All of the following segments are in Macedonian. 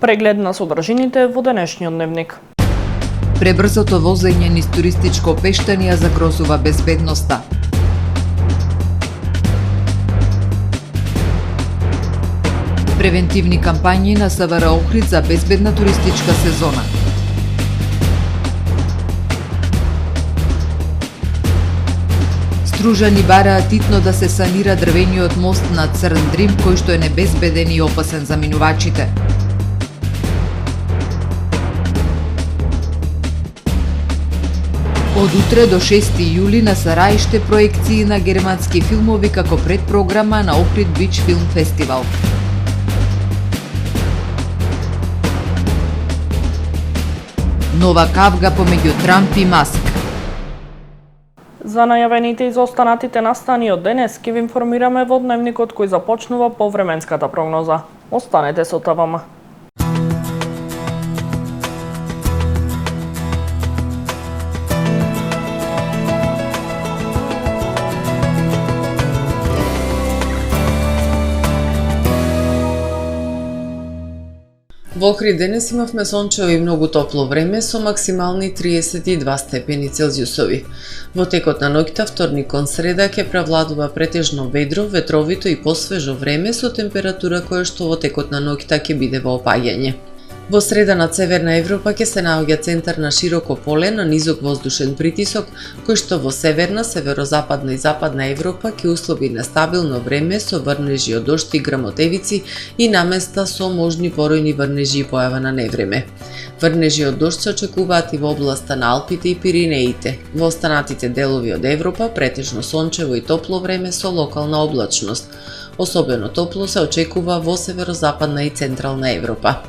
Преглед на содржините во денешниот дневник. Пребрзото возење низ туристичко Пештани ја загрозува безбедноста. Превентивни кампањи на СВР Охрид за безбедна туристичка сезона. Стружани бараат итно да се санира дрвениот мост на Црн Дрим, кој што е небезбеден и опасен за минувачите. Од утре до 6 јули на Сараиште проекции на германски филмови како предпрограма на Охрид Бич Филм Фестивал. Нова кавга помеѓу Трамп и Маск. За најавените и за останатите настани од денес ќе ви информираме во дневникот кој започнува по временската прогноза. Останете со ТВМ. Во Охрид денес имавме сончево и многу топло време со максимални 32 степени Целзиусови. Во текот на ноќта вторник кон среда ќе превладува претежно ведро, ветровито и посвежо време со температура која што во текот на ноќта ќе биде во опаѓање. Во среда над Северна Европа ќе се наоѓа центар на широко поле на низок воздушен притисок, кој што во северна, северозападна и западна Европа ќе услови нестабилно време со врнежи од дожд и грмотевици и наместа со можни поројни врнежи и појава на невреме. Врнежи од дожд се очекуваат и во областа на Алпите и Пиринеите. Во останатите делови од Европа претежно сончево и топло време со локална облачност. Особено топло се очекува во северозападна и централна Европа.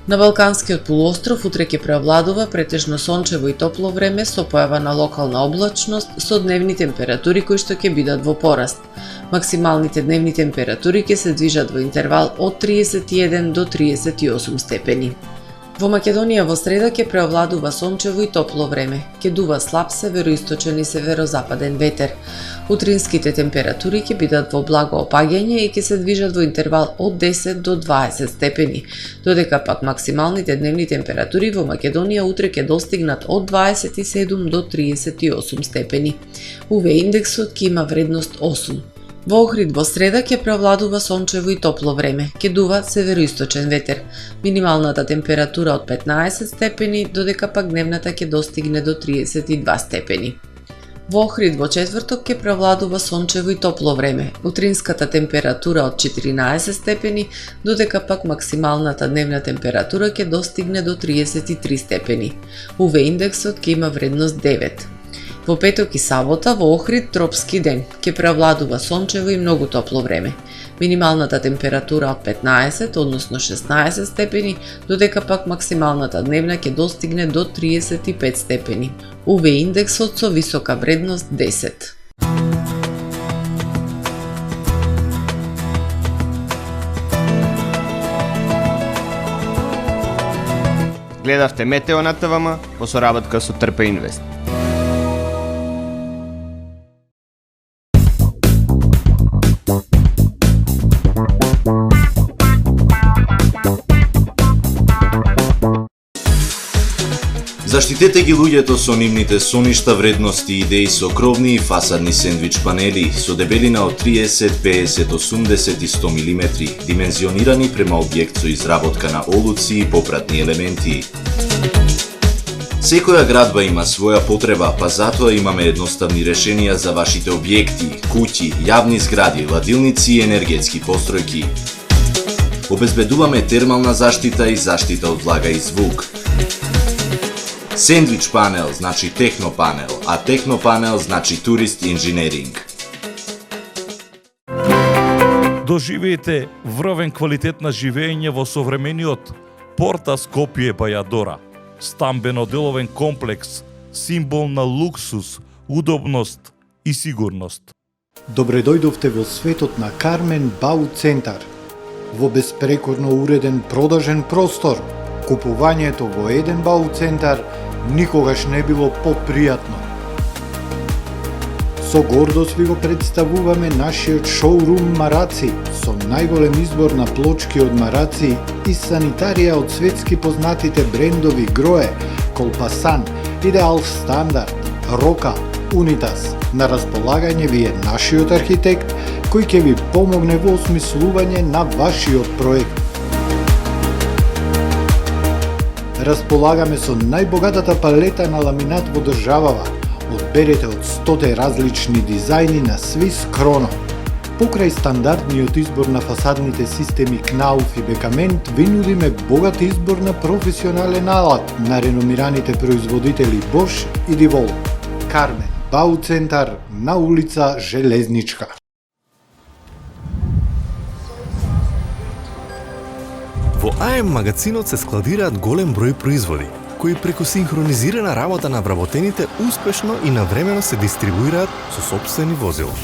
На Балканскиот полуостров утре ќе преовладува претежно сончево и топло време со појава на локална облачност со дневни температури кои што ќе бидат во пораст. Максималните дневни температури ќе се движат во интервал од 31 до 38 степени. Во Македонија во среда ќе преовладува сончево и топло време. Ќе дува слаб североисточен и северозападен ветер. Утринските температури ќе бидат во благо опаѓање и ќе се движат во интервал од 10 до 20 степени, додека пак максималните дневни температури во Македонија утре ќе достигнат од 27 до 38 степени. УВ индексот ќе има вредност 8. Во Охрид во среда ќе преовладува сончево и топло време. Ќе дува североисточен ветер. Минималната температура од 15 степени, додека пак дневната ќе достигне до 32 степени. Во Охрид во четврток ќе преовладува сончево и топло време. Утринската температура од 14 степени, додека пак максималната дневна температура ќе достигне до 33 степени. УВ индексот ќе има вредност 9. Во петок и сабота во Охрид тропски ден, ќе преовладува сончево и многу топло време. Минималната температура од 15, односно 16 степени, додека пак максималната дневна ќе достигне до 35 степени. УВ индексот со висока вредност 10. Гледавте Метео на ТВМ во соработка со Трпе Инвест. Заштитете ги луѓето со нивните соништа, вредности и идеи со кровни и фасадни сендвич панели со дебелина од 30, 50, 80 и 100 мм, димензионирани према објект со изработка на олуци и попратни елементи. Секоја градба има своја потреба, па затоа имаме едноставни решенија за вашите објекти, куќи, јавни згради, ладилници и енергетски постројки. Обезбедуваме термална заштита и заштита од влага и звук. Сендвич панел значи технопанел, а технопанел значи турист инженеринг. Доживеете врвен квалитет на живење во современиот Порта Скопје Бајадора. Стамбено-деловен комплекс, символ на луксус, удобност и сигурност. Добре дојдовте во светот на Кармен Бау Центар. Во безпрекорно уреден продажен простор, купувањето во еден Бау Центар никогаш не било попријатно. Со гордост ви го представуваме нашиот шоурум Мараци, со најголем избор на плочки од мараци и санитарија од светски познатите брендови Грое, Колпасан, Идеал Стандард, Рока, Унитас. На располагање ви е нашиот архитект, кој ќе ви помогне во осмислување на вашиот проект. Располагаме со најбогатата палета на ламинат во државава. Одберете од 100 различни дизајни на Swiss Chrono. Покрај стандардниот избор на фасадните системи Knauf и Бекамент, ви нудиме богат избор на професионален алат на реномираните производители Bosch и DeWalt. Кармен Бауцентар на улица Железничка. Во АМ магазинот се складираат голем број производи, кои преку синхронизирана работа на вработените успешно и навремено се дистрибуираат со сопствени возила.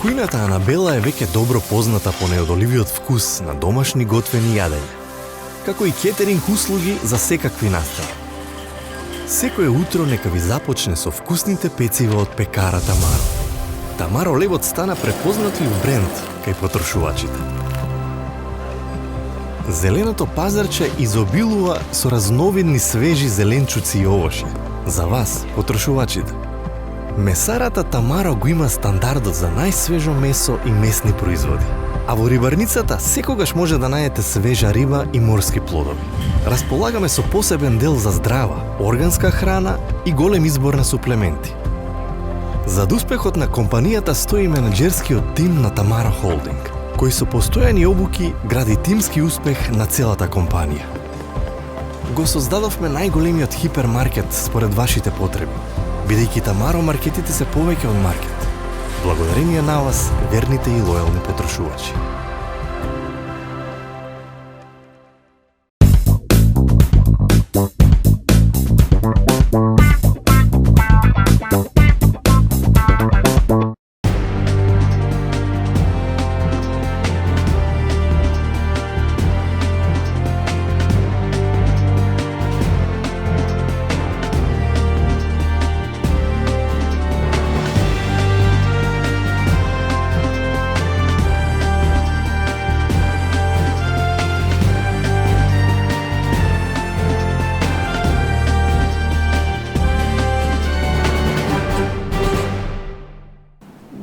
Кујната Анабела е веќе добро позната по неодоливиот вкус на домашни готвени јадења, како и кетеринг услуги за секакви настани. Секое утро нека ви започне со вкусните пецива од пекара Тамаро. Тамаро лебот стана препознатлив бренд кај потрошувачите. Зеленото пазарче изобилува со разновидни свежи зеленчуци и овошје. За вас, потрошувачите. Месарата Тамаро го има стандардот за најсвежо месо и месни производи. А во рибарницата секогаш може да најдете свежа риба и морски плодови. Располагаме со посебен дел за здрава, органска храна и голем избор на суплементи. Зад успехот на компанијата стои менеджерскиот тим на Тамаро Холдинг, кој со постојани обуки гради тимски успех на целата компанија. Го создадовме најголемиот хипермаркет според вашите потреби, бидејќи Тамаро маркетите се повеќе од маркет. Благодарение на вас, верните и лојални потрошувачи.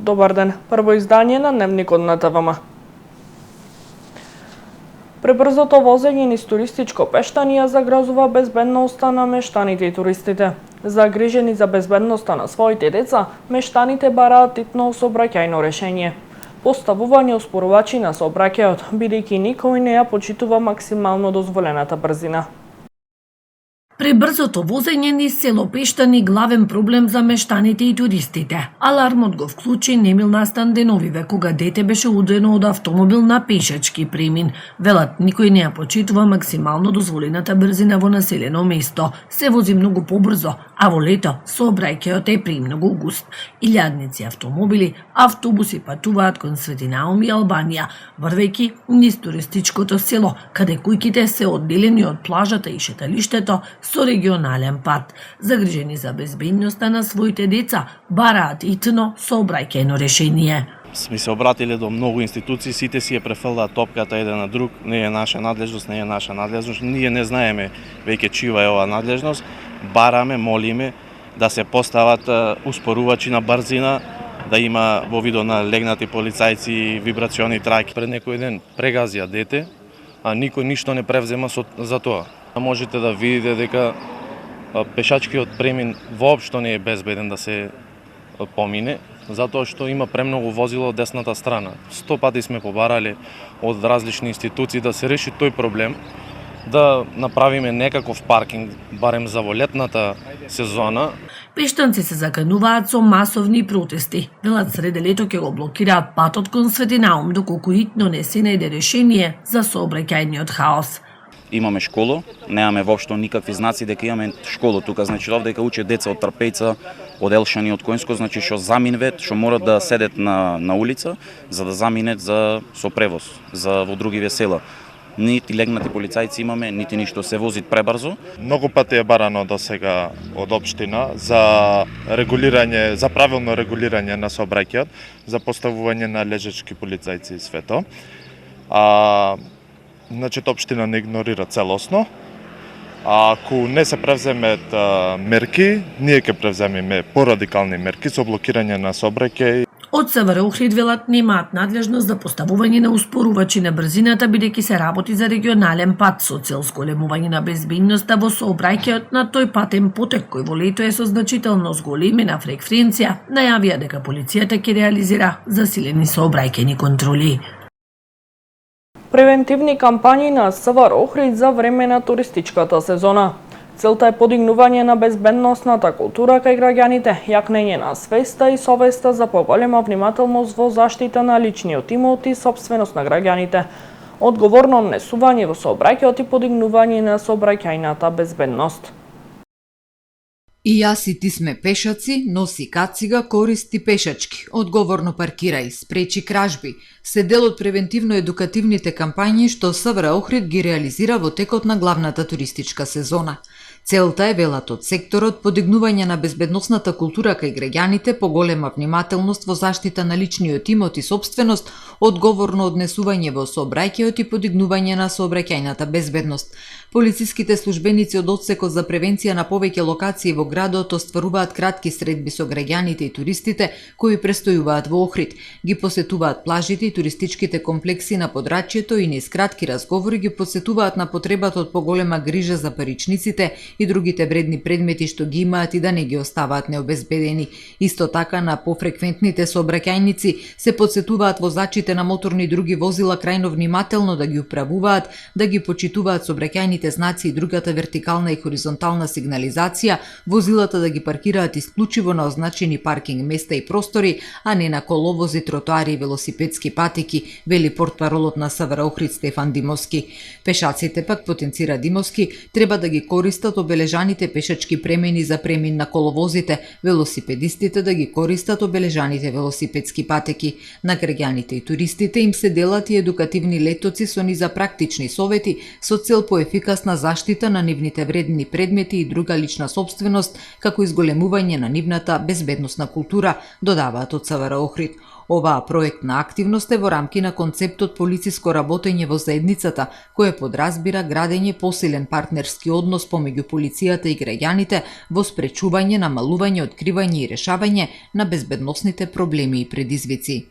Добар ден, прво издание на Дневникот на ТВМ. Пребрзото возење низ туристичко Пештани ја загрозува безбедноста на мештаните и туристите. Загрижени за безбедноста на своите деца, мештаните бараат итно сообраќајно решение. Поставување оспорувачи на сообраќајот, бидејќи никој не ја почитува максимално дозволената брзина. Пребрзото возење низ село Пештани главен проблем за мештаните и туристите. Алармот го вклучи немил настан деновиве кога дете беше удено од автомобил на пешачки премин. Велат, никој не ја почитува максимално дозволената брзина во населено место. Се вози многу побрзо, а во лето сообраќајот е премногу густ. Илјадници автомобили, автобуси патуваат кон Светинаум и Албанија, врвејќи низ туристичкото село, каде куќите се одделени од плажата и шеталиштето со регионален пат. Загрижени за безбедноста на своите деца, бараат итно сообраќајно решение. Сме се обратиле до многу институции, сите си ја префрлдаат топката еден на друг, не е наша надлежност, не е наша надлежност, ние не знаеме веќе чива е оваа надлежност, бараме, молиме да се постават успорувачи на брзина, да има во видо на легнати полицајци и вибрациони траки. Пред некој ден прегазија дете, а никој ништо не превзема за тоа. Можете да видите дека пешачкиот премин воопшто не е безбеден да се помине, затоа што има премногу возила од десната страна. 100 пати сме побарале од различни институции да се реши тој проблем, да направиме некаков паркинг, барем за во летната сезона. Пештанци се закануваат со масовни протести. Велат среде лето ќе го блокираат патот кон Светинаум, доколку итно не се најде решение за сообраќајниот хаос. Имаме школо, немаме воопшто никакви знаци дека имаме школо тука, значи овде дека учат деца од Трпејца, од Елшани, од Којнско, значи што заминвет, што морат да седат на улица за да заминет со превоз, за во други весела. нити легнати полицајци имаме, нити ништо, се вози пребрзо. Многу пати е барано до сега од општина за регулирање, за правилно регулирање на сообраќајот, за поставување на лежачки полицајци и свето. Значи, општина не игнорира целосно. Ако не се превземет мерки, ние ќе превземеме порадикални мерки со блокирање на сообраќај. Од СВР Охрид велат немаат надлежност за поставување на успорувачи на брзината, бидејќи се работи за регионален пат со цел зголемување на безбедноста во сообраќајот на тој патен потек кој во лето е со значително зголемена фреквенција. Најавија дека полицијата ќе реализира засилени сообраќајни контроли. Превентивни кампањи на СВР Охрид за време на туристичката сезона. Целта е подигнување на безбедносната култура кај граѓаните, јакнење на свеста и совеста за поголема внимателност во заштита на личниот имот и сопственост на граѓаните, одговорно однесување во сообраќајот и подигнување на сообраќајната безбедност. И јас и ти сме пешаци, носи кацига, користи пешачки, одговорно паркирај, спречи кражби, се дел од превентивно-едукативните кампањи што СВР Охрид ги реализира во текот на главната туристичка сезона. Целта е, велат од секторот, подигнување на безбедносната култура кај граѓаните, поголема внимателност во заштита на личниот имот и сопственост, одговорно однесување во сообраќајот и подигнување на сообраќајната безбедност. Полициските службеници од одсекот за превенција на повеќе локации во градот остваруваат кратки средби со граѓаните и туристите кои престојуваат во Охрид, ги посетуваат плажите и туристичките комплекси на подрачјето и низ кратки разговори ги посетуваат на потребата од поголема грижа за паричниците и другите вредни предмети што ги имаат и да не ги оставаат необезбедени. Исто така на пофреквентните сообраќајници се подсетуваат возачите на моторни и други возила крајно внимателно да ги управуваат, да ги почитуваат сообраќајните знаци и другата вертикална и хоризонтална сигнализација, возилата да ги паркираат исклучиво на означени паркинг места и простори, а не на коловози, тротоари и велосипедски патеки, вели портпаролот на СВР Охрид Стефан Димовски. Пешаците пак, потенцира Димовски, треба да ги користат обележаните пешачки премини за премин на коловозите, велосипедистите да ги користат обележаните велосипедски патеки. На граѓаните и туристите им се делат и едукативни летоци со низа практични совети со цел поефикасна заштита на нивните вредни предмети и друга лична сопственост, како изголемување на нивната безбедносна култура, додаваат од СВР Охрид. Оваа проектна активност е во рамки на концептот полициско работење во заедницата, кој подразбира градење посилен партнерски однос помеѓу полицијата и граѓаните во спречување, намалување, откривање и решавање на безбедносните проблеми и предизвици.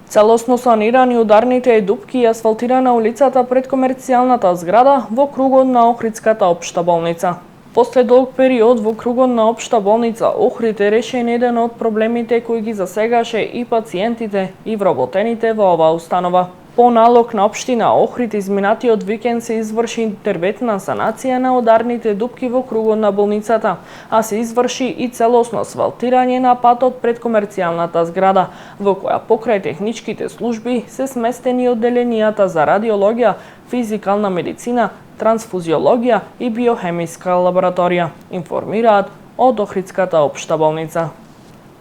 Целосно санирани ударните дупки и асфалтирана улицата пред комерцијалната зграда во кругот на Охридската општа болница. После долг период во кругот на општа болница Охрид е решен еден од проблемите кои ги засегаше и пациентите и вработените во оваа установа. По налог на општина Охрид изминатиот викенд се изврши интервентна санација на ударните дупки во кругот на болницата, а се изврши и целосно асфалтирање на патот пред комерцијалната зграда, во која покрај техничките служби се сместени одделенијата за радиологија, физикална медицина, трансфузиологија и биохемиска лабораторија, информираат од Охридската општа болница.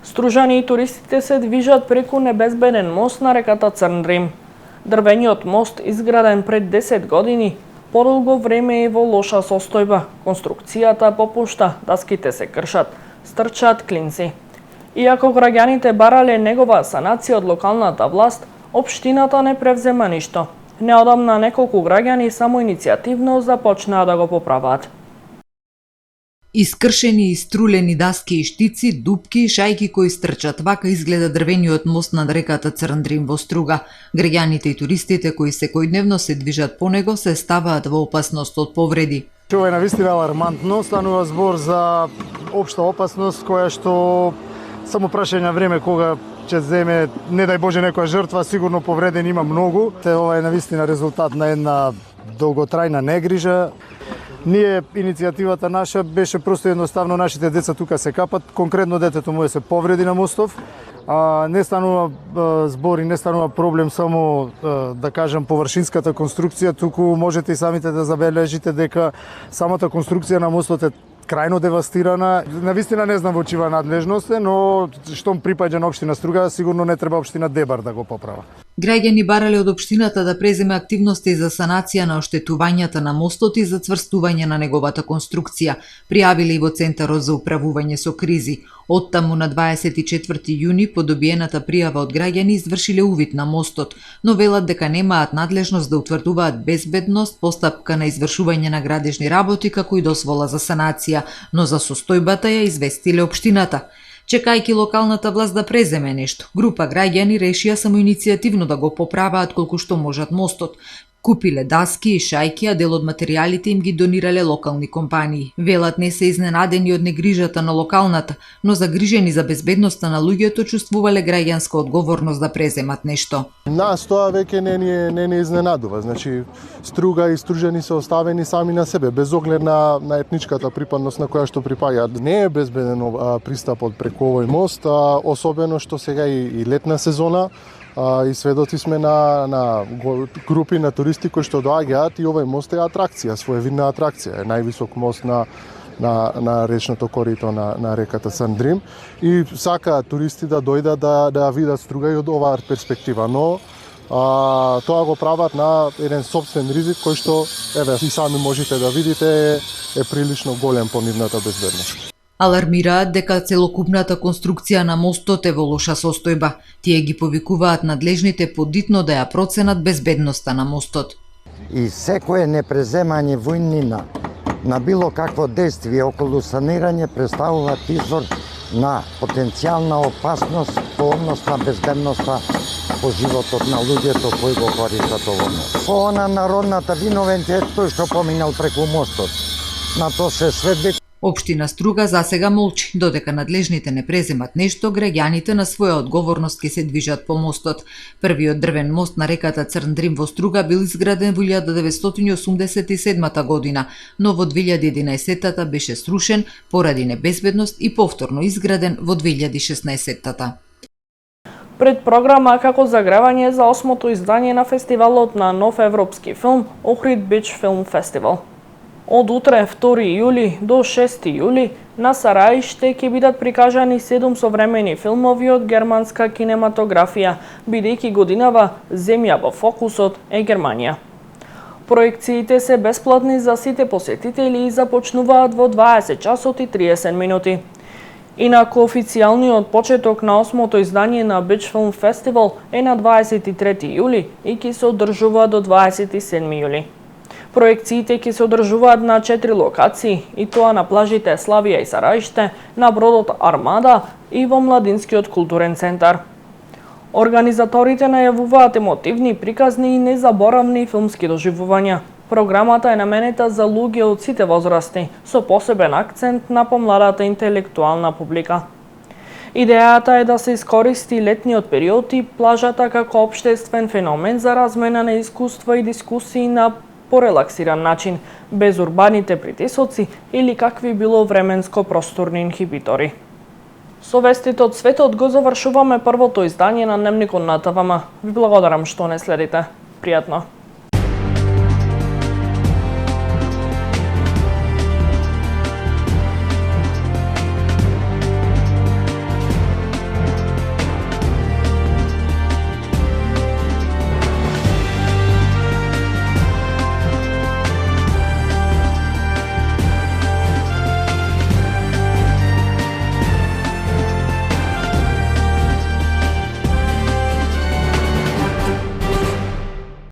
Стружани и туристите се движат преку небезбеден мост на реката Црндрим. Дрвениот мост, изграден пред 10 години, подолго време е во лоша состојба. Конструкцијата попушта, даските се кршат, стрчат клинци. Иако граѓаните барале негова санација од локалната власт, општината не превзема ништо. Неодамна неколку граѓани самоиницијативно започнаа да го поправаат. Искршени и струлени даски и штици, дупки и шајки кои стрчат. Вака изгледа дрвениот мост над реката Црндрим во Струга. Граѓаните и туристите кои секојдневно се движат по него се ставаат во опасност од повреди. Ова е навистина алармантно, станува збор за општа опасност која што само прашање време кога ќе земе, не дај Боже, некоја жртва, сигурно повреден има многу. Ова е навистина резултат на една долготрајна негрижа. Ние, иницијативата наша беше просто едноставно нашите деца тука се капат, конкретно детето му се повреди на мостов. Не станува збор и не станува проблем само, да кажам, површинската конструкција, туку можете и самите да забележите дека самата конструкција на мостот е крајно девастирана. Навистина не знам во чива надлежност е, но штом припаѓа на општина Струга, сигурно не треба општина Дебар да го поправа. Граѓани барале од општината да преземе активности за санација на оштетувањата на мостот и за цврстување на неговата конструкција, пријавиле и во Центарот за управување со кризи. Оттаму на 24 јуни по добиената пријава од граѓани извршиле увид на мостот, но велат дека немаат надлежност да утврдуваат безбедност, постапка на извршување на градежни работи како и дозвола за санација, но за состојбата ја известиле општината. Чекајќи локалната власт да преземе нешто, група граѓани решија самоиницијативно да го поправаат колку што можат мостот. Купиле даски и шајки, а дел од материјалите им ги донирале локални компании. Велат не се изненадени од негрижата на локалната, но загрижени за безбедноста на луѓето чувствувале граѓанска одговорност да преземат нешто. Нас тоа веќе не ни изненадува. Значи, струга и стружени се оставени сами на себе, без оглед на етничката припадност на која што припаѓаат. Не е безбеден пристапот преку овој мост, особено што сега и летна сезона, и сведоци сме на групи на туристи кои што доаѓаат и овој мост е атракција, своевидна атракција. Е највисок мост на речното корито на реката Сандрим и сакаат туристи да дојдат да видат струга и од оваа перспектива, но тоа го прават на еден собствен ризик кој што еве и сами можете да видите е прилично голем по нивната безбедност. Алармираат дека целокупната конструкција на мостот е во лоша состојба. Тие ги повикуваат надлежните подитно да ја проценат безбедноста на мостот. И секое непреземање војнина на било какво действие околу санирање представува извор на потенцијална опасност по однос на безбедноста по животот на луѓето кои го користат овој мост. По она народната виновен е тој што поминал преку мостот. На тоа се сведби. Општина Струга засега молчи, додека надлежните не преземат нешто, граѓаните на своја одговорност ќе се движат по мостот. Првиот дрвен мост на реката Црндрим во Струга бил изграден во 1987 година, но во 2011 беше срушен поради небезбедност и повторно изграден во 2016. Пред програма како загревање за 8-то издание на фестивалот на нов европски филм Охрид Бич Филм Фестивал. Од утре, 2 јули до 6 јули, на Сараиште ќе бидат прикажани 7 современи филмови од германска кинематографија, бидејќи годинава земја во фокусот е Германија. Проекциите се бесплатни за сите посетители и започнуваат во 20 часот и 30 минути. Инаку официјалниот почеток на 8-то издание на Бич Филм Фестивал е на 23 јули и ќе се одржува до 27 јули. Проекциите ќе се одржуваат на 4 локации, и тоа на плажите Славија и Сараиште, на бродот Армада и во Младинскиот културен центар. Организаторите најавуваат емотивни, приказни и незаборавни филмски доживувања. Програмата е наменета за луѓе од сите возрасти, со посебен акцент на помладата интелектуална публика. Идејата е да се искористи летниот период и плажата како општествен феномен за размена на искуства и дискусии на порелаксиран начин, без урбаните притисоци или какви било временско-просторни инхибитори. Со вестите од светот го завршуваме првото издание на Дневникот на ТВМ. Ви благодарам што не следите. Пријатно!